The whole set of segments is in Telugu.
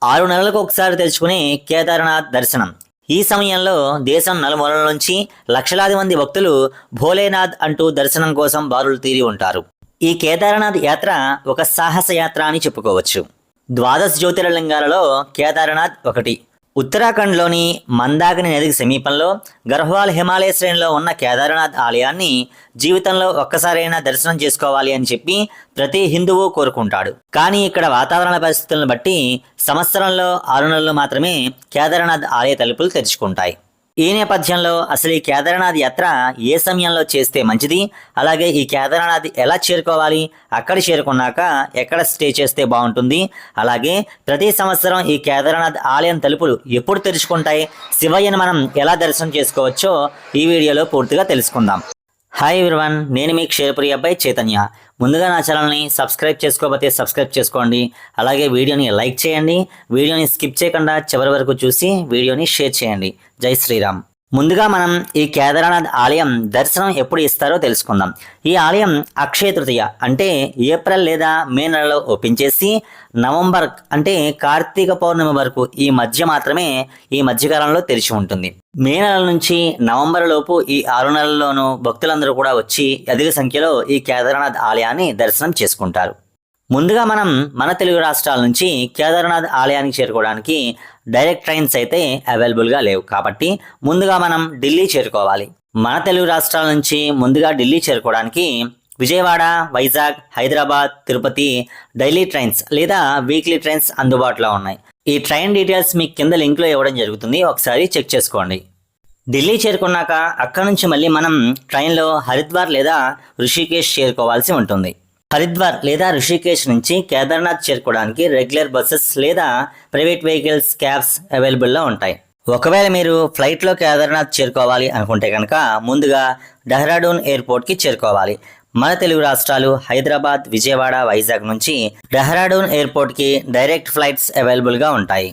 6 నెలలకు ఒకసారి తెరుచుకునే కేదార్నాథ్ దర్శనం. ఈ సమయంలో దేశం నలుమూలల నుంచి లక్షలాది మంది భక్తులు భోలేనాథ్ అంటూ దర్శనం కోసం బారులు తీరి ఉంటారు. ఈ కేదార్నాథ్ యాత్ర ఒక సాహస యాత్ర అని చెప్పుకోవచ్చు. ద్వాదశ జ్యోతిర్లింగాలలో కేదార్నాథ్ ఒకటి. ఉత్తరాఖండ్లోని మందాకిని నదికి సమీపంలో గర్హ్వాల్ హిమాలయ శ్రేణిలో ఉన్న కేదార్నాథ్ ఆలయాన్ని జీవితంలో ఒక్కసారైనా దర్శనం చేసుకోవాలి అని చెప్పి ప్రతి హిందువు కోరుకుంటాడు. కానీ ఇక్కడ వాతావరణ పరిస్థితులను బట్టి సంవత్సరంలో 6 నెలలు మాత్రమే కేదార్నాథ్ ఆలయ తలుపులు తెరుచుకుంటాయి. ఈ నేపథ్యంలో అసలు ఈ కేదార్నాథ్ యాత్ర ఏ సమయంలో చేస్తే మంచిది, అలాగే ఈ కేదార్నాథ్ ఎలా చేరుకోవాలి, అక్కడ చేరుకున్నాక ఎక్కడ స్టే చేస్తే బాగుంటుంది, అలాగే ప్రతి సంవత్సరం ఈ కేదార్నాథ్ ఆలయం తలుపులు ఎప్పుడు తెరుచుకుంటాయి, శివయ్యను మనం ఎలా దర్శనం చేసుకోవచ్చో ఈ వీడియోలో పూర్తిగా తెలుసుకుందాం. హాయ్ ఎవ్రీవన్, నేను మీ క్షేత్రప్రియ అబ్బాయి చైతన్య. ముందుగా నా ఛానల్ని సబ్స్క్రైబ్ చేసుకోకపోతే సబ్స్క్రైబ్ చేసుకోండి, అలాగే వీడియోని లైక్ చేయండి, వీడియోని స్కిప్ చేయకుండా చివరి వరకు చూసి వీడియోని షేర్ చేయండి. జై శ్రీరామ్. ముందుగా మనం ఈ కేదార్నాథ్ ఆలయం దర్శనం ఎప్పుడు ఇస్తారో తెలుసుకుందాం. ఈ ఆలయం అక్షయ తృతీయ అంటే ఏప్రిల్ లేదా మే నెలలో ఓపెన్ చేసి నవంబర్ అంటే కార్తీక పౌర్ణమి వరకు ఈ మధ్యకాలంలో తెరిచి ఉంటుంది. మే నెల నుంచి నవంబర్ లోపు ఈ 6 నెలల్లోనూ భక్తులందరూ కూడా వచ్చి అధిక సంఖ్యలో ఈ కేదార్నాథ్ ఆలయాన్ని దర్శనం చేసుకుంటారు. ముందుగా మనం మన తెలుగు రాష్ట్రాల నుంచి కేదార్నాథ్ ఆలయానికి చేరుకోవడానికి డైరెక్ట్ ట్రైన్స్ అయితే అవైలబుల్గా లేవు. కాబట్టి ముందుగా మనం ఢిల్లీ చేరుకోవాలి. మన తెలుగు రాష్ట్రాల నుంచి ముందుగా ఢిల్లీ చేరుకోవడానికి విజయవాడ, వైజాగ్, హైదరాబాద్, తిరుపతి డైలీ ట్రైన్స్ లేదా వీక్లీ ట్రైన్స్ అందుబాటులో ఉన్నాయి. ఈ ట్రైన్ డీటెయిల్స్ మీకు కింద లింక్లో ఇవ్వడం జరుగుతుంది, ఒకసారి చెక్ చేసుకోండి. ఢిల్లీ చేరుకున్నాక అక్కడ నుంచి మళ్ళీ మనం ట్రైన్లో హరిద్వార్ లేదా ఋషికేశ్ చేరుకోవాల్సి ఉంటుంది. హరిద్వార్ లేదా ఋషికేశ్ నుంచి కేదార్నాథ్ చేరుకోవడానికి రెగ్యులర్ బస్సెస్ లేదా ప్రైవేట్ వెహికల్స్, క్యాబ్స్ అవైలబుల్లో ఉంటాయి. ఒకవేళ మీరు ఫ్లైట్లో కేదార్నాథ్ చేరుకోవాలి అనుకుంటే కనుక ముందుగా డెహ్రాడూన్ ఎయిర్పోర్ట్కి చేరుకోవాలి. మన తెలుగు రాష్ట్రాలు హైదరాబాద్, విజయవాడ, వైజాగ్ నుంచి డెహ్రాడూన్ ఎయిర్పోర్ట్కి డైరెక్ట్ ఫ్లైట్స్ అవైలబుల్గా ఉంటాయి.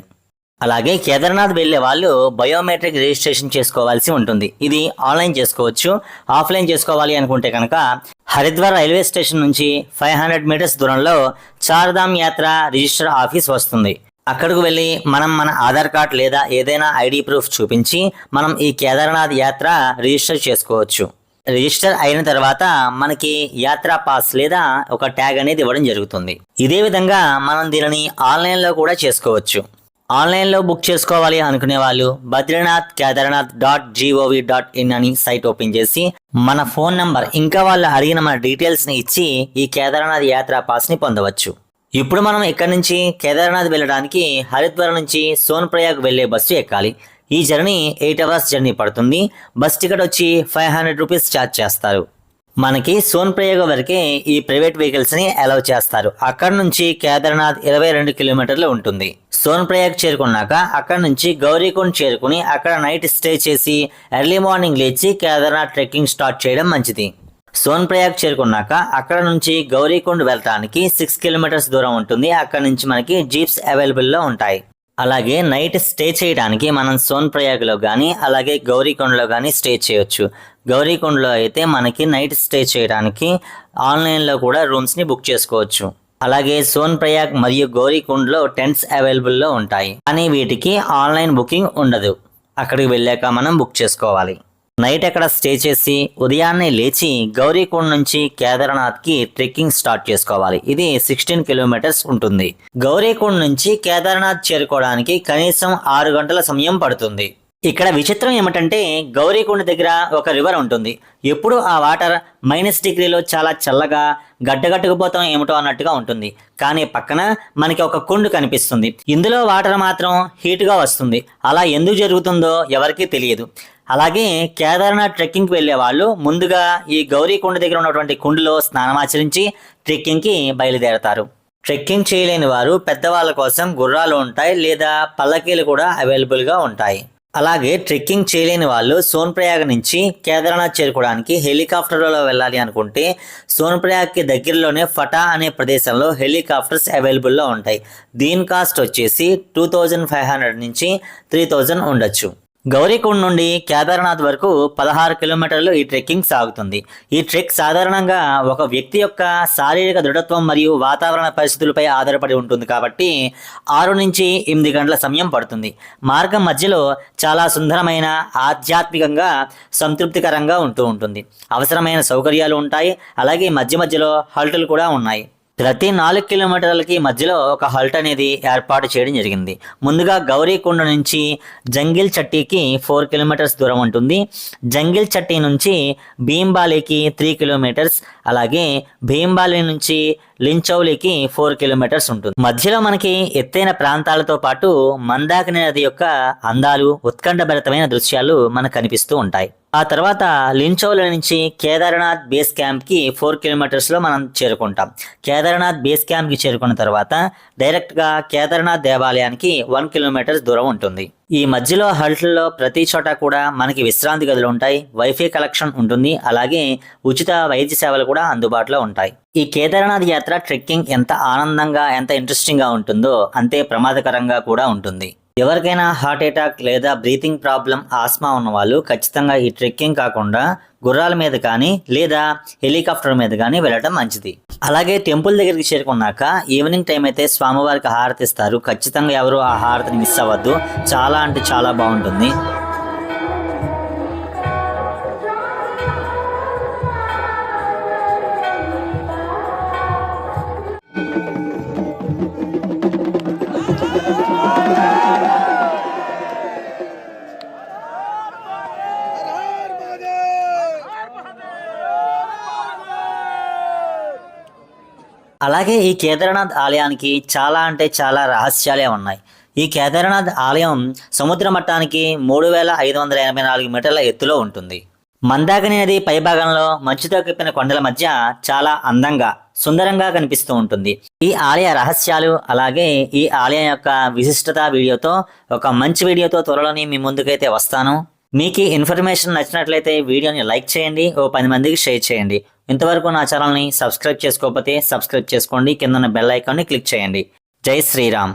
అలాగే కేదార్నాథ్ వెళ్లే వాళ్ళు బయోమెట్రిక్ రిజిస్ట్రేషన్ చేసుకోవాల్సి ఉంటుంది. ఇది ఆన్లైన్ చేసుకోవచ్చు. ఆఫ్లైన్ చేసుకోవాలి అనుకుంటే కనుక హరిద్వార్ రైల్వే స్టేషన్ నుంచి 500 మీటర్స్ దూరంలో చార్ధామ్ యాత్ర రిజిస్టర్ ఆఫీస్ వస్తుంది. అక్కడికి వెళ్ళి మనం మన ఆధార్ కార్డ్ లేదా ఏదైనా ఐడి ప్రూఫ్ చూపించి మనం ఈ కేదార్నాథ్ యాత్ర రిజిస్టర్ చేసుకోవచ్చు. రిజిస్టర్ అయిన తర్వాత మనకి యాత్రా పాస్ లేదా ఒక ట్యాగ్ అనేది ఇవ్వడం జరుగుతుంది. ఇదే విధంగా మనం దీనిని ఆన్లైన్లో కూడా చేసుకోవచ్చు. ఆన్లైన్లో బుక్ చేసుకోవాలి అనుకునే వాళ్ళు బద్రీనాథ్ కేదార్నాథ్ .gov.in అని సైట్ ఓపెన్ చేసి మన ఫోన్ నంబర్ ఇంకా వాళ్ళు అడిగిన మన డీటెయిల్స్ని ఇచ్చి ఈ కేదార్నాథ్ యాత్రా పాస్ని పొందవచ్చు. ఇప్పుడు మనం ఇక్కడ నుంచి కేదార్నాథ్ వెళ్ళడానికి హరిద్వార్ నుంచి సోన్ప్రయాగ్ వెళ్లే బస్సు ఎక్కాలి. ఈ జర్నీ 8 అవర్స్ జర్నీ పడుతుంది. బస్ టికెట్ వచ్చి 500 రూపీస్ ఛార్జ్ చేస్తారు. మనకి సోన్ప్రయాగ్ వరకే ఈ ప్రైవేట్ వెహికల్స్ని అలౌ చేస్తారు. అక్కడ నుంచి కేదార్నాథ్ 22 కిలోమీటర్లు ఉంటుంది. సోన్ప్రయాగ్ చేరుకున్నాక అక్కడ నుంచి గౌరీకుండ్ చేరుకుని అక్కడ నైట్ స్టే చేసి ఎర్లీ మార్నింగ్ లేచి కేదార్నాథ్ ట్రెక్కింగ్ స్టార్ట్ చేయడం మంచిది. సోన్ప్రయాగ్ చేరుకున్నాక అక్కడ నుంచి గౌరీకుండ్ వెళ్ళటానికి 6 కిలోమీటర్స్ దూరం ఉంటుంది. అక్కడ నుంచి మనకి జీప్స్ అవైలబుల్లో ఉంటాయి. అలాగే నైట్ స్టే చేయడానికి మనం సోన్ప్రయాగ్లో కానీ అలాగే గౌరీకుండ్లో కానీ స్టే చేయొచ్చు. గౌరీకుండ్లో అయితే మనకి నైట్ స్టే చేయడానికి ఆన్లైన్లో కూడా రూమ్స్ని బుక్ చేసుకోవచ్చు. అలాగే సోన్ప్రయాగ్ మరియు గౌరీకుండ్లో టెంట్స్ అవైలబుల్లో ఉంటాయి, కానీ వీటికి ఆన్లైన్ బుకింగ్ ఉండదు. అక్కడికి వెళ్ళాక మనం బుక్ చేసుకోవాలి. నైట్ అక్కడ స్టే చేసి ఉదయాన్నే లేచి గౌరీకుండ్ నుంచి కేదార్నాథ్కి ట్రెక్కింగ్ స్టార్ట్ చేసుకోవాలి. ఇది 16 కిలోమీటర్స్ ఉంటుంది. గౌరీకుండ్ నుంచి కేదార్నాథ్ చేరుకోవడానికి కనీసం 6 గంటల సమయం పడుతుంది. ఇక్కడ విచిత్రం ఏమిటంటే గౌరీకుండ్ దగ్గర ఒక రివర్ ఉంటుంది. ఎప్పుడు ఆ వాటర్ -డిగ్రీలో చాలా చల్లగా గడ్డగట్టుకుపోతాం ఏమిటో అన్నట్టుగా ఉంటుంది. కానీ పక్కన మనకి ఒక కుండు కనిపిస్తుంది. ఇందులో వాటర్ మాత్రం హీట్గా వస్తుంది. అలా ఎందుకు జరుగుతుందో ఎవరికీ తెలియదు. అలాగే కేదార్నాథ్ ట్రెక్కింగ్కి వెళ్ళే వాళ్ళు ముందుగా ఈ గౌరీకుండ దగ్గర ఉన్నటువంటి కుండులో స్నానమాచరించి ట్రెక్కింగ్కి బయలుదేరతారు. ట్రెక్కింగ్ చేయలేని వారు పెద్దవాళ్ళ కోసం గుర్రాలు ఉంటాయి లేదా పల్లకీలు కూడా అవైలబుల్గా ఉంటాయి. అలాగే ట్రెక్కింగ్ చేయలేని వాళ్ళు సోన్ప్రయాగ్ నుంచి కేదార్నాథ్ చేరుకోవడానికి హెలికాప్టర్లో వెళ్ళాలి అనుకుంటే సోన్ప్రయాగ్కి దగ్గరలోనే ఫటా అనే ప్రదేశంలో హెలికాప్టర్స్ అవైలబుల్లో ఉంటాయి. దీని కాస్ట్ వచ్చేసి 2500 నుంచి 3000 ఉండొచ్చు. గౌరీకుండ్ నుండి కేదార్నాథ్ వరకు 16 కిలోమీటర్లు ఈ ట్రెక్కింగ్ సాగుతుంది. ఈ ట్రెక్ సాధారణంగా ఒక వ్యక్తి యొక్క శారీరక దృఢత్వం మరియు వాతావరణ పరిస్థితులపై ఆధారపడి ఉంటుంది కాబట్టి 6 నుంచి 8 గంటల సమయం పడుతుంది. మార్గం మధ్యలో చాలా సుందరమైన, ఆధ్యాత్మికంగా సంతృప్తికరంగా ఉంటుంది. అవసరమైన సౌకర్యాలు ఉంటాయి. అలాగే మధ్య మధ్యలో హల్టులు కూడా ఉన్నాయి. ప్రతి 4 కిలోమీటర్లకి మధ్యలో ఒక హల్ట్ అనేది ఏర్పాటు చేయడం జరిగింది. ముందుగా గౌరీకొండ నుంచి జంగిల్ చట్టీకి 4 కిలోమీటర్స్ దూరం ఉంటుంది. జంగిల్ చట్టీ నుంచి భీంబాలికి 3 కిలోమీటర్స్, అలాగే భీంబాలి నుంచి లించౌలికి 4 కిలోమీటర్స్ ఉంటుంది. మధ్యలో మనకి ఎత్తైన ప్రాంతాలతో పాటు మందాకిని నది యొక్క అందాలు, ఉత్కంఠభరితమైన దృశ్యాలు మనకు కనిపిస్తూ ఉంటాయి. ఆ తర్వాత లించౌలి నుంచి కేదార్నాథ్ బేస్ క్యాంప్కి 4 కిలోమీటర్స్లో మనం చేరుకుంటాం. కేదార్నాథ్ బేస్ క్యాంప్కి చేరుకున్న తర్వాత డైరెక్ట్గా కేదార్నాథ్ దేవాలయానికి 1 కిలోమీటర్స్ దూరం ఉంటుంది. ఈ మధ్యలో హల్ట్లలో ప్రతి చోట కూడా మనకి విశ్రాంతి గదులు ఉంటాయి, వైఫై కలెక్షన్ ఉంటుంది, అలాగే ఉచిత వైద్య సేవలు కూడా అందుబాటులో ఉంటాయి. ఈ కేదార్నాథ్ యాత్ర ట్రెక్కింగ్ ఎంత ఆనందంగా, ఎంత ఇంట్రెస్టింగ్గా ఉంటుందో అంతే ప్రమాదకరంగా కూడా ఉంటుంది. ఎవరికైనా హార్ట్ అటాక్ లేదా బ్రీతింగ్ ప్రాబ్లం, ఆస్మా ఉన్న వాళ్ళు ఖచ్చితంగా ఈ ట్రెక్కింగ్ కాకుండా గుర్రాల మీద కానీ లేదా హెలికాప్టర్ మీద కానీ వెళ్ళడం మంచిది. అలాగే టెంపుల్ దగ్గరికి చేరుకున్నాక ఈవినింగ్ టైం అయితే స్వామివారికి హారతి ఇస్తారు. ఖచ్చితంగా ఎవరు ఆ హారతిని మిస్ అవ్వద్దు. చాలా అంటే చాలా బాగుంటుంది. అలాగే ఈ కేదార్నాథ్ ఆలయానికి చాలా అంటే చాలా రహస్యాలే ఉన్నాయి. ఈ కేదార్నాథ్ ఆలయం సముద్ర మట్టానికి 3584 మీటర్ల ఎత్తులో ఉంటుంది. మందాకిని నది పైభాగంలో మంచుతో కప్పిన కొండల మధ్య చాలా అందంగా, సుందరంగా కనిపిస్తూ ఉంటుంది. ఈ ఆలయ రహస్యాలు, అలాగే ఈ ఆలయం యొక్క విశిష్టత వీడియోతో, ఒక మంచి వీడియోతో త్వరలోనే మీ ముందుకైతే వస్తాను. మీకు ఈ ఇన్ఫర్మేషన్ నచ్చినట్లయితే వీడియోని లైక్ చేయండి, ఓ 10 మందికి షేర్ చేయండి. ఇంతవరకు నా ఛానల్ని సబ్స్క్రైబ్ చేసుకోకపోతే సబ్స్క్రైబ్ చేసుకోండి. కింద ఉన్న బెల్ ఐకాన్ని క్లిక్ చేయండి. జై శ్రీరామ్.